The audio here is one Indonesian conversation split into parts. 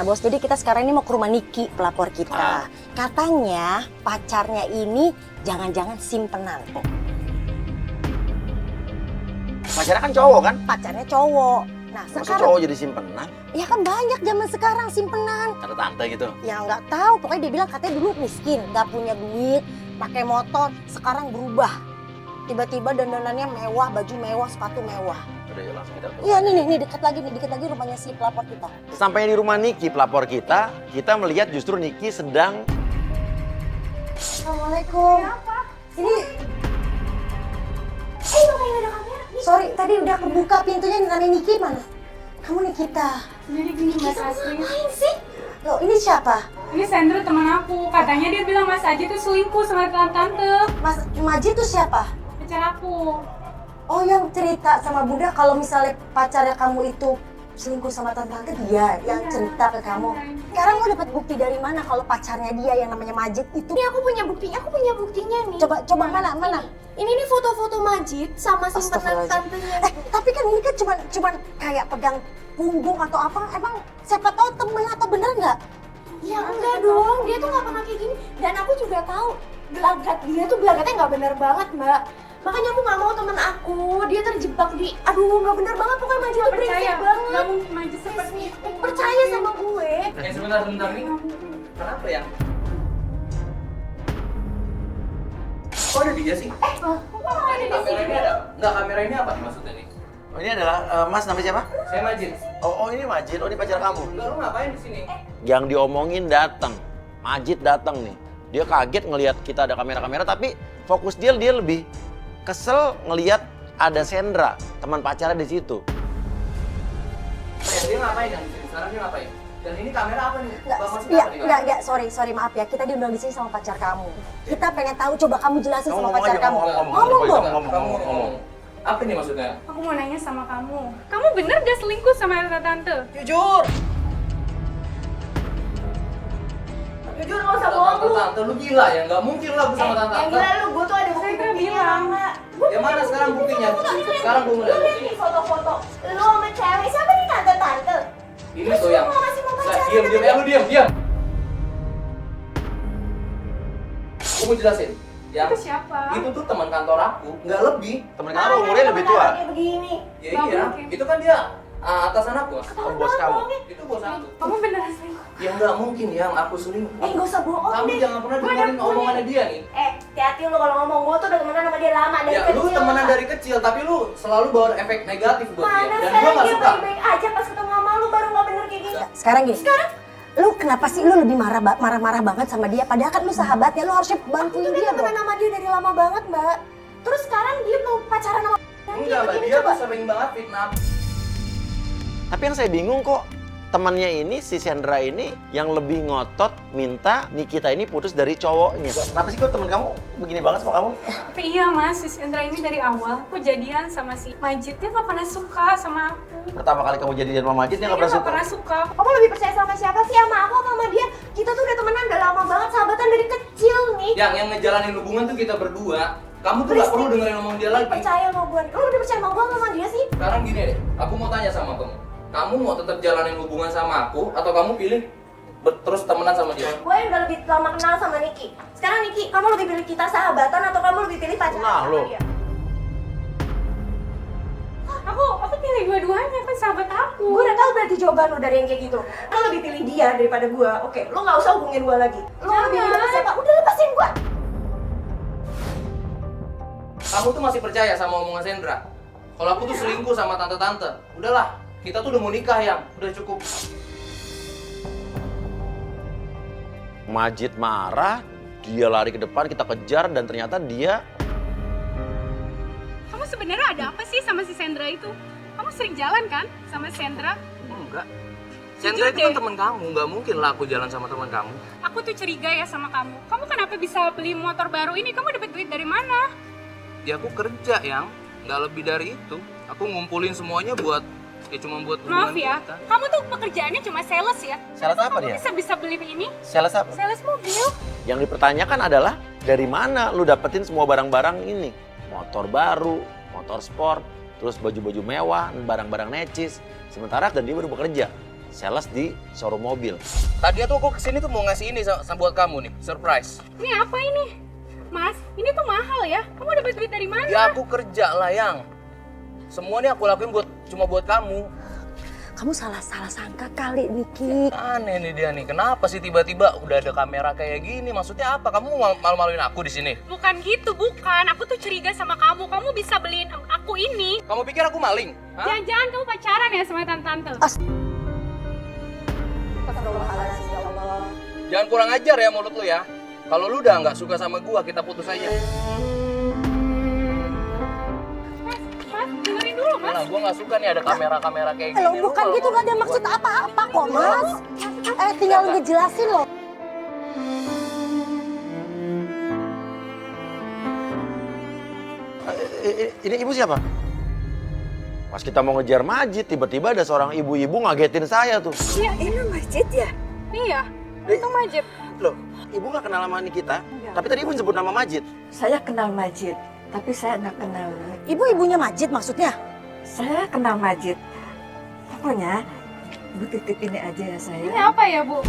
Nah bos, jadi kita sekarang ini mau ke rumah Niki, pelapor kita. Katanya pacarnya ini jangan-jangan simpenan. Pacarnya kan cowok kan? Pacarnya cowok. Nah Masa sekarang, cowok jadi simpenan? ya kan banyak zaman sekarang simpenan. Ada tante gitu. Ya nggak tahu, pokoknya dia bilang katanya dulu miskin, nggak punya duit, pakai motor, sekarang berubah. Tiba-tiba dandanannya mewah, baju mewah, sepatu mewah. Udah ya langsung kita. Iya nih deket lagi rumahnya si pelapor kita. Sampai di rumah Niki, pelapor kita melihat justru Niki sedang... Assalamualaikum. Kenapa? Ini, Kok kayak ada kamera? sorry, tadi udah kebuka pintunya, namanya Niki mana? Kamu Nikita. Jadi gini Mas Asri. Ngapain sih? Loh, ini siapa? Ini Sandra teman aku. Katanya dia bilang Mas Aji tuh selingkuh sama tante. Mas Majid tuh siapa? Pacar aku. Oh, yang cerita sama Bunda kalau misalnya pacarnya kamu itu selingkuh sama tante dia yang Iya. cerita ke kamu. Sekarang lo dapat bukti dari mana kalau pacarnya dia yang namanya Majid itu? Ini aku punya buktinya nih. Coba mana? Ini nih foto-foto Majid sama simpenan Astagfirullahaladzim. tantenya. Tapi kan ini kan cuman kayak pegang punggung atau apa? Emang siapa tahu temen atau bener nggak? Ya enggak dong, dia tuh nggak pernah kayak gini. Dan aku juga tahu gelagat dia tuh gelagatnya nggak bener banget mbak. Makanya aku nggak mau temen aku, dia terjebak di, aduh nggak bener banget pokoknya Majid tuh Percaya brengsek nggak banget. mungkin Majid seperti itu. Percaya sama gue. Sebentar nih. Kenapa ya? Kok ada dia sih? Kok ada di Kamera sini? ini ada? Enggak, kamera ini apa nih maksudnya nih? Oh, ini adalah Mas namanya siapa? Saya Majid. Oh ini Majid, oh ini pacar kamu. Enggak, lu ngapain di sini? Yang diomongin datang, Majid datang nih. Dia kaget ngelihat kita ada kamera-kamera, tapi fokus dia lebih kesel ngelihat ada Sandra, teman pacarnya di situ. Dia ngapain yang di sini? Sekarang dia ngapain? Dan ini kamera apa nih? Enggak, sorry maaf ya. Kita diundang di sini sama pacar kamu. Kita pengen tahu, coba kamu jelasin sama Ngomong pacar aja, kamu. ngomong dong. Ngomong. Apa nih maksudnya? Aku mau nanya sama kamu. Kamu bener gak selingkuh sama tante? Jujur! Jujur nggak usah bohong lu. Tante, lu gila ya? Nggak mungkin lah aku sama tante. Yang gila lu, gue tuh ada Sandra bukti-buktinya bilang. Rangga. Ya mana sekarang buktinya? Sekarang gue ngeliat Lu lihat nih foto-foto lu sama cewek, siapa nih tante-tante? ini Terus tuh lu yang... mau ngasih mau pacaran Diam, sama ya lu diam. Aku mau jelasin. Yang Itu siapa? itu tuh teman kantor aku, nggak lebih. Temen kamu umurnya lebih tua. Kayak begini. Ya Nggak iya, mungkin. itu kan dia atasan aku. Oh, bos kamu. Itu bos aku. Kamu beneran selingkuh? Ya nggak mungkin yang aku selingkuh. Nggak usah bohong Kamu deh. jangan pernah dengerin omongannya dia nih. Hati-hati lu kalau ngomong, gue tuh udah temenan sama dia lama dari Ya kecil. lu temenan dari kecil, tapi lu selalu bawa efek negatif buat dia. Mana Dan gua sekarang nggak dia suka. baik-baik aja pas ketemu sama lu baru nggak bener kayak gini. Sekarang gini. Lu kenapa sih lu lebih marah-marah banget sama dia? Padahal kan lu sahabatnya, lu harusnya Aku bantuin tuh udah dia dong. temenan sama dia dari lama banget mbak. Terus sekarang dia mau pacaran sama Enggak, Mbak, begini dia coba. tuh sering banget fitnah. Tapi yang saya bingung kok, temannya ini, si Sandra ini yang lebih ngotot minta Nikita ini putus dari cowoknya. Kenapa sih kok temen kamu begini banget sama kamu? Tapi iya mas, si Sandra ini dari awal aku jadian sama si Majid. Dia gak pernah suka sama aku. Pertama kali kamu jadian sama Majid, dia Dia nggak pernah gak suka. pernah suka. Kamu lebih percaya sama siapa sih? Sama aku apa sama dia? Kita tuh udah temenan udah lama banget, sahabatan dari kecil nih. Yang ngejalanin hubungan tuh kita berdua. Kamu tuh nggak perlu dengerin omong dia lagi. Percaya sama gue. Lu lebih percaya sama gue sama dia sih? Sekarang gini deh, aku mau tanya sama kamu. Kamu mau tetap jalanin hubungan sama aku atau kamu pilih terus temenan sama dia? Gue yang udah lebih lama kenal sama Niki. Sekarang Niki, kamu lebih pilih kita sahabatan atau kamu lebih pilih pacaran Nah, sama lo. dia? Aku pilih dua-duanya kan sahabat aku. Gue udah tahu berarti jawaban lo dari yang kayak gitu. Lo lebih pilih dia daripada gue. Oke, lo nggak usah hubungin gue lagi. Lo lebih milih sama siapa? Udah lepasin gue. Kamu tuh masih percaya sama omongan Sandra? Kalau aku tuh selingkuh sama tante-tante. Udahlah, kita tuh udah mau nikah yang udah cukup. Majid marah, dia lari ke depan, kita kejar dan ternyata dia... Kamu sebenarnya ada apa sih sama si Sandra itu? Kamu sering jalan kan sama Sandra? Enggak. Sandra itu deh. kan teman kamu, nggak mungkin lah aku jalan sama teman kamu. Aku tuh curiga ya sama kamu. Kamu kenapa bisa beli motor baru ini? Kamu dapat duit dari mana? Ya aku kerja yang nggak lebih dari itu. Aku ngumpulin semuanya buat ya cuma buat Maaf hubungan ya, kita. kamu tuh pekerjaannya cuma sales ya? Sales Kenapa apa kamu dia? bisa beli ini? Sales apa? Sales mobil. Yang dipertanyakan adalah dari mana lu dapetin semua barang-barang ini? Motor baru, motor sport, terus baju-baju mewah, barang-barang necis. Sementara dan dia baru bekerja. sales di showroom mobil. Tadi tuh aku kesini tuh mau ngasih ini buat kamu nih, surprise. Ini apa ini? Mas, ini tuh mahal ya. Kamu dapat duit dari mana? Ya aku kerja lah yang. Semua nih aku lakuin cuma buat kamu. Kamu salah sangka kali Niki. Aneh nih dia nih, kenapa sih tiba-tiba udah ada kamera kayak gini? Maksudnya apa? Kamu malu-maluin aku di sini? Bukan gitu, bukan. Aku tuh curiga sama kamu. Kamu bisa beliin aku ini. Kamu pikir aku maling? Hah? Jangan-jangan kamu pacaran ya sama tante-tante? Astagfirullahaladzim, ya Allah. Jangan kurang ajar ya mulut lu ya. Kalau lu udah nggak suka sama gua, kita putus aja. Mas, dengerin dulu, Mas. Nah, gua nggak suka nih ada kamera-kamera kayak gini. Loh, Lu bukan malah gitu, gak ada maksud apa-apa kok, Mas. Tinggal ngejelasin loh. Ini ibu siapa? Pas kita mau ngejar Majid, tiba-tiba ada seorang ibu-ibu ngagetin saya tuh. Iya, Ini masjid ya? iya. Itu Majid. Loh, ibu nggak kenal sama kita? Tapi tadi ibu sebut nama Majid. Saya kenal Majid, tapi saya nggak kenal. Ibu ibunya Majid maksudnya? Saya kenal Majid. Pokoknya, Bu titip ini aja ya saya. Ini apa ya, Bu?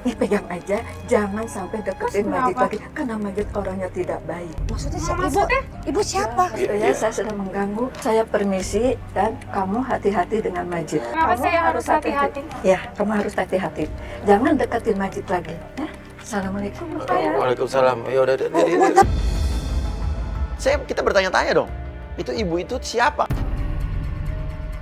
Ini pegang aja, jangan sampai deketin Terus Majid kenapa? lagi. Karena Majid orangnya tidak baik. Maksudnya siapa? Maksudnya? Ibu siapa? Ya, saya sudah mengganggu. Saya permisi dan kamu hati-hati dengan Majid. Kenapa Kamu saya harus hati-hati? Ya, kamu harus hati-hati. Jangan deketin Majid lagi. Ya? Assalamualaikum. Ya. Waalaikumsalam. Ya udah. Kita bertanya-tanya dong. Itu ibu itu siapa?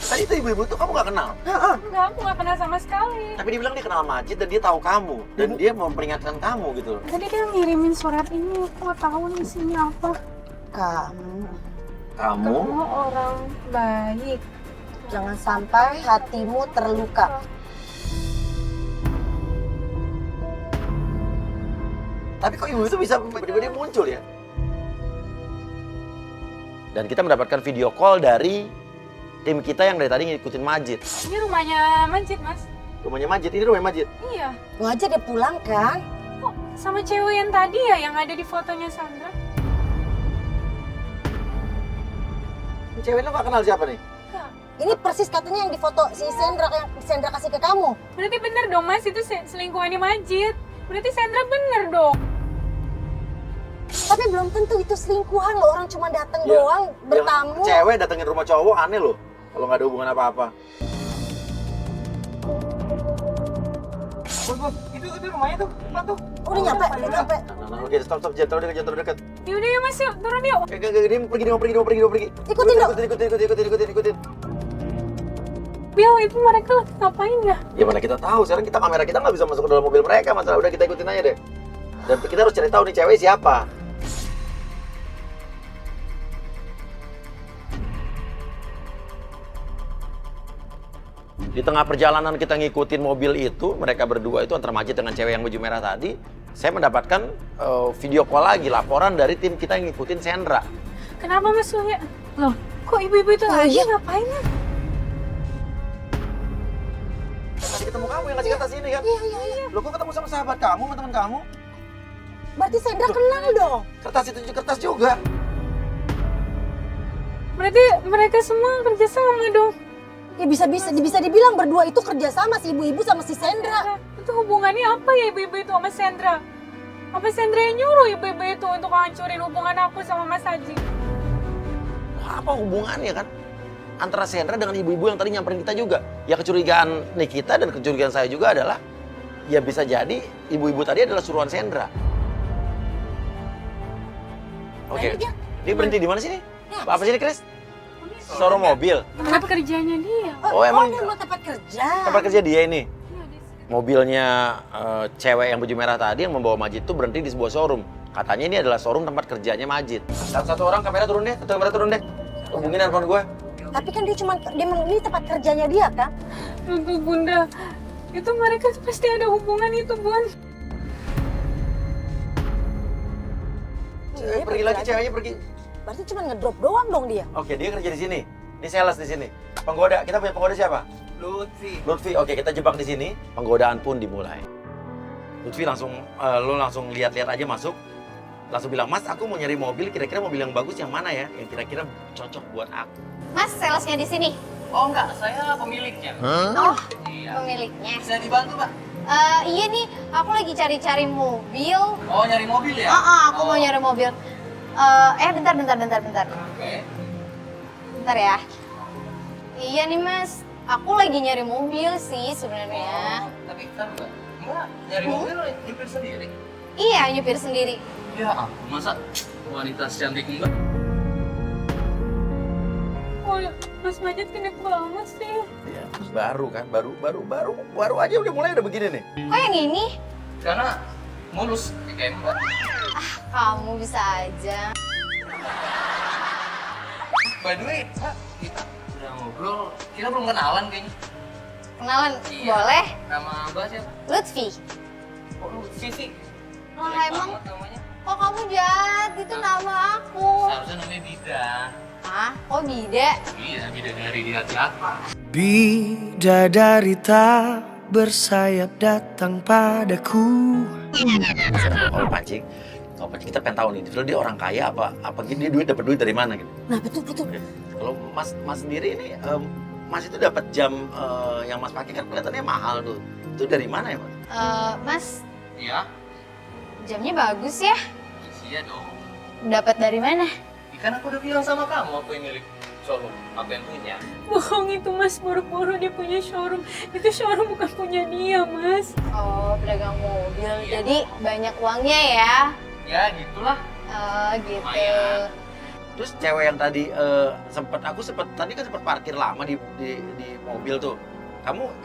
Tadi itu ibu-ibu tuh kamu nggak kenal. Enggak, aku nggak kenal sama sekali. Tapi dia bilang dia kenal Majid dan dia tahu kamu. Dan dia mau memperingatkan kamu gitu loh. Tadi dia ngirimin surat ini, aku nggak tahu isinya apa. Kamu. Kamu? Kamu orang baik. Jangan sampai hatimu terluka. Tapi kok ibu itu bisa tiba-tiba dia muncul ya? Dan kita mendapatkan video call dari tim kita yang dari tadi ngikutin Majid. Ini rumahnya Majid, Mas. Rumahnya Majid, ini rumahnya Majid. Iya. Wajar dia pulang kan? Kok sama cewek yang tadi ya yang ada di fotonya Sandra? Ini cewek lo gak kenal siapa nih? Enggak. Ini persis katanya yang di foto si Sandra yang Sandra kasih ke kamu. Berarti bener dong, Mas. Itu selingkuhannya Majid. Berarti Sandra bener dong. Tapi belum tentu itu selingkuhan loh, orang cuma datang doang bertamu. Yang cewek datengin rumah cowok aneh loh. Kalau nggak ada hubungan apa-apa. Itu rumahnya tuh, rumah tuh. Udah nyampe, udah nyampe. Nah, oke, stop, jangan terlalu dekat. Yaudah ya, Mas. Yuk, turun yuk. Dia mau pergi. Ikutin dong. Ikutin. Bill, itu mereka lagi ngapain ya? Ya mana kita tahu, sekarang kamera kita nggak bisa masuk ke dalam mobil mereka, masalah udah kita ikutin aja deh. Dan kita harus cari tahu nih cewek siapa. Di tengah perjalanan kita ngikutin mobil itu, mereka berdua itu antara Majid dengan cewek yang baju merah tadi, saya mendapatkan video call lagi, laporan dari tim kita yang ngikutin Sandra. Kenapa, Mas Surya? Loh, kok ibu-ibu itu lagi ngapain ya? Tadi ketemu kamu yang ngasih kertas ini kan? Iya. Loh, kok ketemu sama sahabat kamu, sama teman kamu? Berarti Sandra kenal dong. Kertas itu kertas juga. Berarti mereka semua kerja sama dong. Ya bisa dibilang berdua itu kerja sama si ibu-ibu sama si Sandra. Itu hubungannya apa ya ibu-ibu itu sama Sandra? Apa Sandra yang nyuruh ibu-ibu itu untuk hancurin hubungan aku sama Mas Haji? Apa hubungannya kan? Antara Sandra dengan ibu-ibu yang tadi nyamperin kita juga. Ya kecurigaan Nikita dan kecurigaan saya juga adalah, ya bisa jadi ibu-ibu tadi adalah suruhan Sandra. Oke, dia berhenti di mana sih nih? Apa sih ini, Chris? Showroom mobil. Tempat kerjanya dia. Oh, emang dia mau tempat kerja. tempat kerja dia ini? Iya, di sini. Mobilnya cewek yang baju merah tadi yang membawa Majid tuh berhenti di sebuah showroom. Katanya ini adalah showroom tempat kerjanya Majid. Satu orang kamera turun deh, Hubungin handphone gue. Tapi kan dia ini tempat kerjanya dia kan? Tuh, Bunda. Itu mereka pasti ada hubungan itu, Bun. Pergi lagi, ceweknya pergi. Berarti cuma ngedrop doang dong dia. Oke, dia kerja di sini. Ini sales di sini. Penggoda, kita punya penggoda siapa? Lutfi. Oke, kita jebak di sini. Penggodaan pun dimulai. Lutfi langsung, lo langsung lihat-lihat aja masuk. Langsung bilang, Mas, aku mau nyari mobil. Kira-kira mobil yang bagus yang mana ya? Yang kira-kira cocok buat aku. Mas, salesnya di sini. Oh enggak, saya pemiliknya. Oh, Iya. pemiliknya. Bisa dibantu, Pak? Iya nih, aku lagi cari-cari mobil. Oh, nyari mobil ya? Aku mau nyari mobil. Bentar. Oke. Bentar ya. Iya nih mas, aku lagi nyari mobil sih sebenarnya. Tapi kan Mbak nyari mobil nyupir sendiri? Iya, nyupir sendiri. Ya ampun, masa wanita secantik Mbak? Oh, Mas Majid gede banget sih. Ya, terus baru kan, baru aja udah mulai udah begini nih. Kok yang ini? Karena mulus kayak Mbak. Kamu bisa aja. By the way, Mbak, kita udah ngobrol, kita belum kenalan kayaknya. Kenalan? Iya. Boleh? Nama Mbak siapa? Lutfi. Oh, Vivi. Oh, Jelek emang? banget namanya. Kok kamu jahat? Itu nama aku. Seharusnya namanya Bida. Hah? Kok bida? Iya, bidadari di hati aku. Bidadari tak bersayap datang padaku. Kalau pancing kita pengen tahu nih, dia orang kaya apa gitu, dia dapat duit dari mana gitu. Nah betul. Kalau Mas sendiri ini, Mas itu dapat jam yang Mas pakai kan kelihatannya mahal tuh. Itu dari mana ya Mas? Mas, Iya, jamnya bagus ya. iya dong. Dapat dari mana? Kan aku udah bilang sama kamu aku yang milik showroom, aku yang punya. Bohong itu Mas, buru-buru dia punya showroom. Itu showroom bukan punya dia, Mas. Oh, pedagang mobil. Iya. Jadi banyak uangnya ya. Ya gitulah. Oh, gitu. Lumayan. Terus cewek yang tadi aku sempat parkir lama di mobil tuh.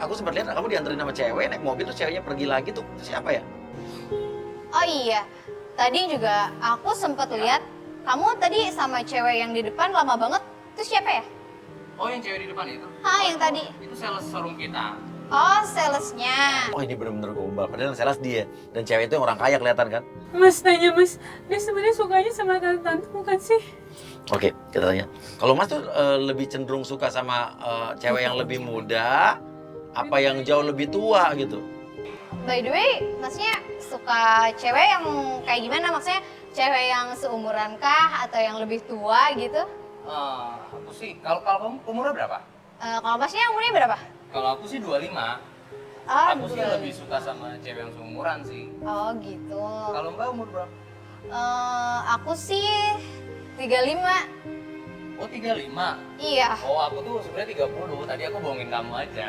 Aku sempat lihat kamu dianterin sama cewek naik mobil, terus ceweknya pergi lagi tuh. Itu siapa ya? Oh iya, tadi juga aku sempat lihat kamu tadi sama cewek yang di depan lama banget. Itu siapa ya? Oh yang cewek di depan itu? Hah, yang tadi? Itu sales showroom kita. Oh, salesnya. Oh ini bener-bener gombal. Padahal yang sales dia. Dan cewek itu yang orang kaya kelihatan kan? Mas tanya Mas, dia sebenarnya sukanya sama tante-tante bukan sih? Oke, kita tanya. Kalau Mas tuh lebih cenderung suka sama cewek yang lebih muda, apa yang jauh lebih tua gitu? By the way, masnya suka cewek yang kayak gimana? Maksudnya cewek yang seumuran kah atau yang lebih tua gitu? Aku sih, kalau kamu umurnya berapa? Kalau masnya umurnya berapa? Kalau aku sih 25. Oh, Aku sih lebih suka sama cewek yang seumuran sih. Oh gitu. Kalau Mbak umur berapa? Aku sih 35. Oh 35? Iya. Oh aku tuh sebenarnya 30, tadi aku bohongin kamu aja.